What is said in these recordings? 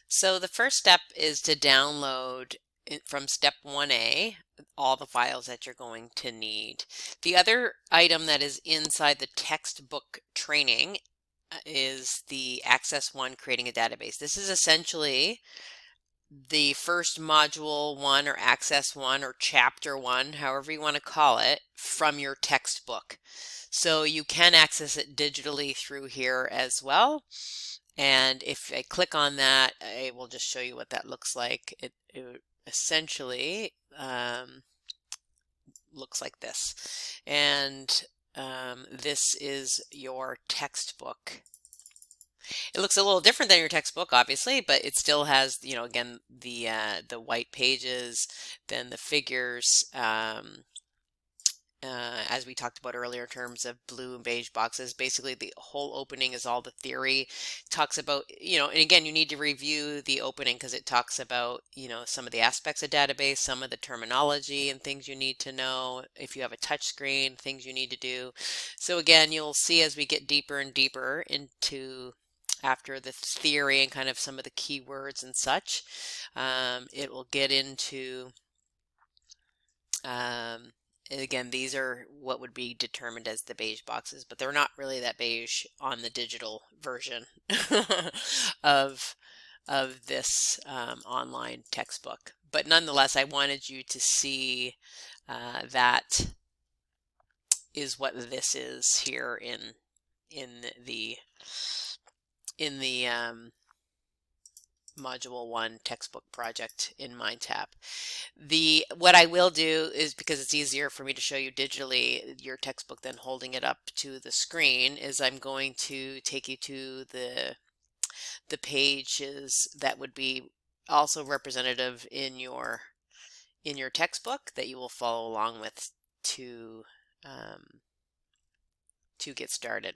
So the first step is to download from step 1A all the files that you're going to need. The other item that is inside the textbook training is the Access 1 creating a database. This is essentially the first module 1 or access 1 or chapter 1, however you want to call it, from your textbook. So you can access it digitally through here as well. And if I click on that, I will just show you what that looks like. It essentially looks like this. And this is your textbook. It looks a little different than your textbook, obviously, but it still has, again, the white pages, then the figures, as we talked about earlier in terms of blue and beige boxes. Basically, the whole opening is all the theory. Talks about, and again, you need to review the opening because it talks about, some of the aspects of database, some of the terminology and things you need to know. If you have a touch screen, things you need to do. So again, you'll see as we get deeper and deeper into after the theory and kind of some of the keywords and such, it will get into again, these are what would be determined as the beige boxes, but they're not really that beige on the digital version of this online textbook. But nonetheless, I wanted you to see that is what this is here in the Module 1 textbook project in Mindtap. What I will do is, because it's easier for me to show you digitally your textbook than holding it up to the screen, is I'm going to take you to the pages that would be also representative in your textbook that you will follow along with to get started.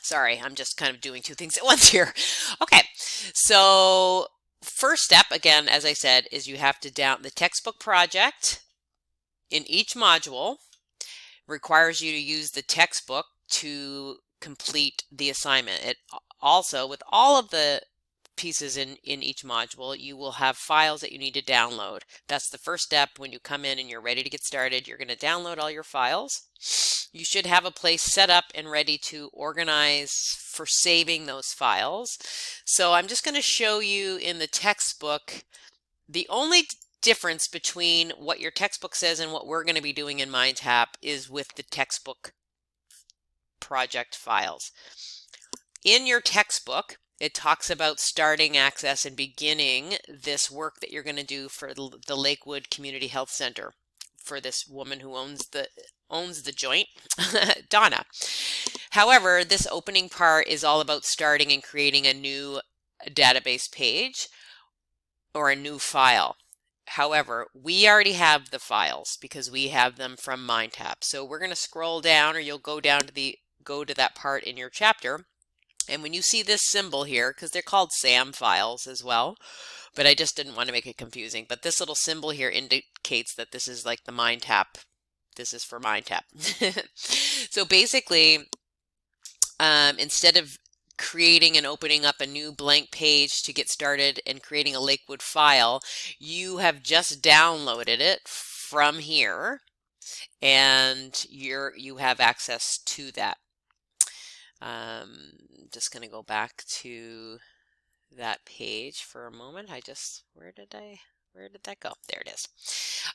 Sorry, I'm just kind of doing two things at once here. Okay, so first step, again, as I said, is you have to download the textbook project. In each module requires you to use the textbook to complete the assignment. It also, with all of the pieces in each module, you will have files that you need to download. That's the first step. When you come in and you're ready to get started, you're going to download all your files. You should have a place set up and ready to organize for saving those files. So I'm just going to show you in the textbook the only difference between what your textbook says and what we're going to be doing in Mindtap is with the textbook project files. In your textbook, it talks about starting access and beginning this work that you're going to do for the Lakewood Community Health Center for this woman who owns the joint, Donna. However, this opening part is all about starting and creating a new database page or a new file. However, we already have the files because we have them from Mindtap. So we're going to scroll down, or you'll go down to that part in your chapter. And when you see this symbol here, because they're called SAM files as well, but I just didn't want to make it confusing. But this little symbol here indicates that this is like the Mindtap. This is for Mindtap. So basically, instead of creating and opening up a new blank page to get started and creating a Lakewood file, you have just downloaded it from here, and you have access to that. Just going to go back to that page for a moment. Where did that go? There it is.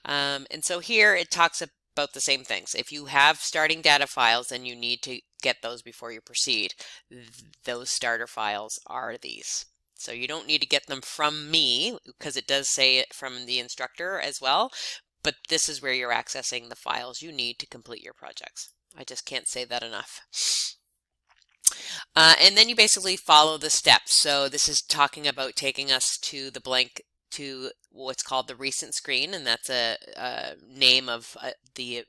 And so here it talks about the same things. If you have starting data files, then you need to get those before you proceed. Those starter files are these. So you don't need to get them from me because it does say it from the instructor as well, but this is where you're accessing the files you need to complete your projects. I just can't say that enough. And then you basically follow the steps. So this is talking about taking us to to what's called the recent screen, and that's a name of the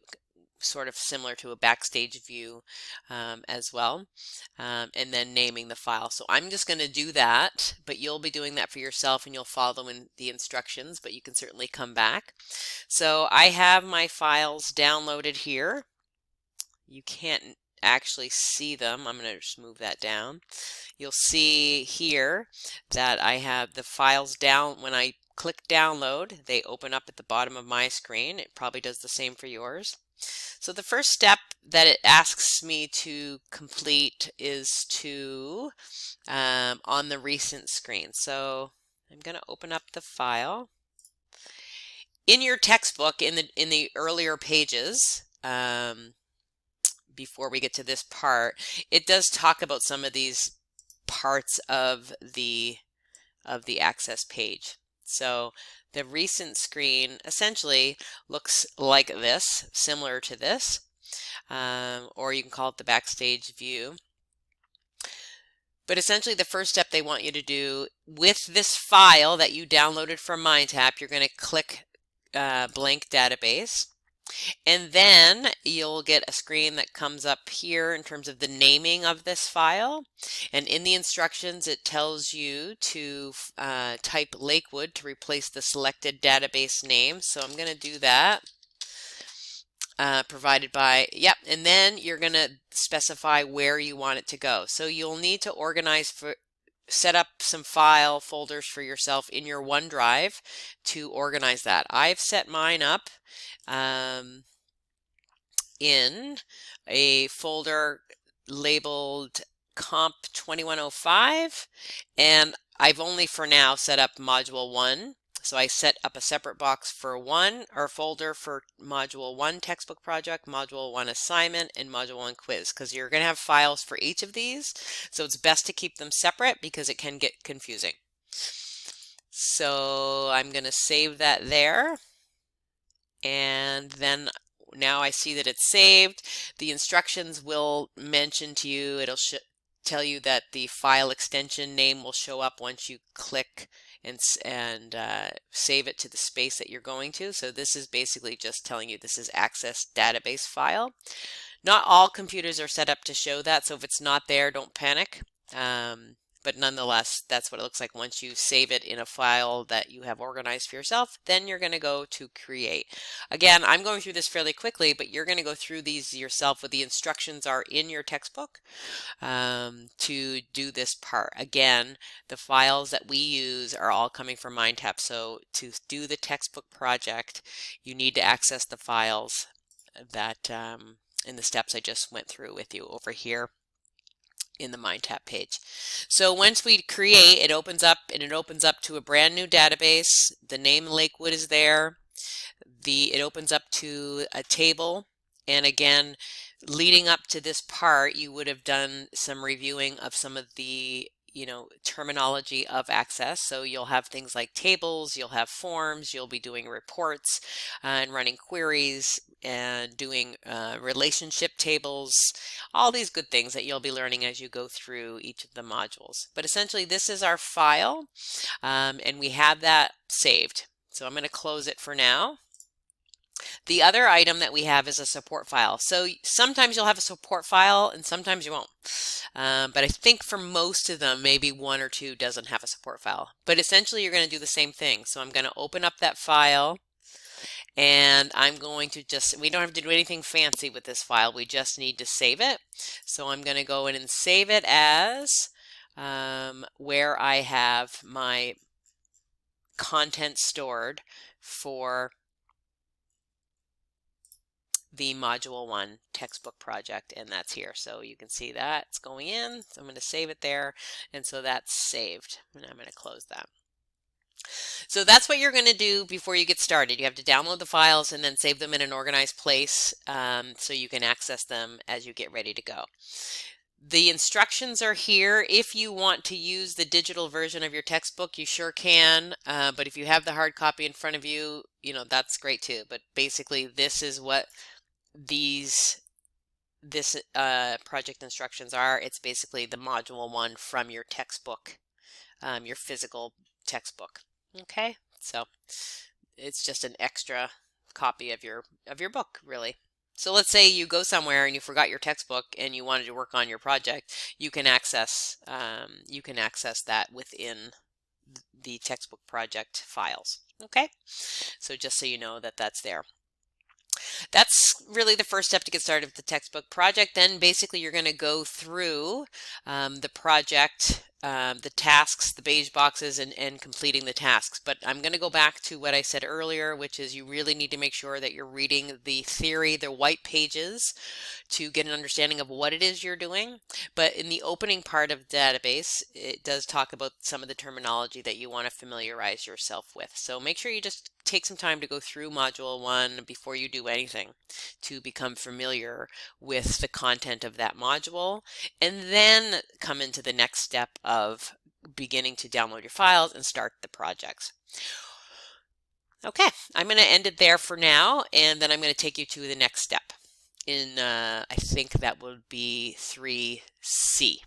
sort of similar to a backstage view as well, and then naming the file. So I'm just going to do that, but you'll be doing that for yourself and you'll follow in the instructions, but you can certainly come back. So I have my files downloaded here. You can't actually see them. I'm going to just move that down. You'll see here that I have the files down. When I click download, they open up at the bottom of my screen. It probably does the same for yours. So the first step that it asks me to complete is to on the recent screen. So I'm going to open up the file. In your textbook, in the earlier pages, before we get to this part, it does talk about some of these parts of the access page. So the recent screen essentially looks like this, similar to this, or you can call it the backstage view. But essentially the first step they want you to do with this file that you downloaded from Mindtap, you're going to click blank database. And then you'll get a screen that comes up here in terms of the naming of this file. And in the instructions, it tells you to type Lakewood to replace the selected database name. So I'm going to do that. Provided by, yep, and then you're going to specify where you want it to go. So you'll need to set up some file folders for yourself in your OneDrive to organize that. I've set mine up in a folder labeled Comp 2105, and I've only for now set up Module 1. So I set up a separate box for folder for Module 1 textbook project, Module 1 assignment, and Module 1 quiz, because you're going to have files for each of these. So it's best to keep them separate because it can get confusing. So I'm going to save that there. And then now I see that it's saved. The instructions will mention to you, it'll tell you that the file extension name will show up once you click and save it to the space that you're going to. So this is basically just telling you this is access database file. Not all computers are set up to show that, so if it's not there, don't panic. But nonetheless, that's what it looks like once you save it in a file that you have organized for yourself. Then you're going to go to create. Again, I'm going through this fairly quickly, but you're going to go through these yourself. What the instructions are in your textbook to do this part. Again, the files that we use are all coming from Mindtap. So to do the textbook project, you need to access the files that in the steps I just went through with you over here in the Mindtap page. So once we create, it opens up, and it opens up to a brand new database. The name Lakewood is there. It opens up to a table, and again, leading up to this part, you would have done some reviewing of some of the terminology of access. So you'll have things like tables, you'll have forms, you'll be doing reports and running queries and doing relationship tables, all these good things that you'll be learning as you go through each of the modules. But essentially this is our file and we have that saved. So I'm going to close it for now. The other item that we have is a support file. So sometimes you'll have a support file and sometimes you won't. But I think for most of them, maybe one or two doesn't have a support file. But essentially you're going to do the same thing. So I'm going to open up that file, and I'm going to we don't have to do anything fancy with this file. We just need to save it. So I'm going to go in and save it as where I have my content stored for the Module 1 textbook project, and that's here. So you can see that it's going in. So I'm going to save it there, and so that's saved, and I'm going to close that. So that's what you're going to do before you get started. You have to download the files and then save them in an organized place so you can access them as you get ready to go. The instructions are here. If you want to use the digital version of your textbook, you sure can. But if you have the hard copy in front of you, that's great too. But basically, this is what this project instructions are. It's basically the Module 1 from your textbook, your physical textbook. Okay, so it's just an extra copy of your book, really. So let's say you go somewhere and you forgot your textbook and you wanted to work on your project. You can access that within the textbook project files. Okay, so just so you know that that's there. that's really the first step to get started with the textbook project. Then basically you're going to go through the project, the tasks, the beige boxes, and completing the tasks. But I'm going to go back to what I said earlier, which is you really need to make sure that you're reading the theory, the white pages, to get an understanding of what it is you're doing. But in the opening part of the database, it does talk about some of the terminology that you want to familiarize yourself with. So make sure you just take some time to go through Module 1 before you do anything to become familiar with the content of that module, and then come into the next step of beginning to download your files and start the projects. Okay, I'm going to end it there for now, and then I'm going to take you to the next step. I think that would be 3C.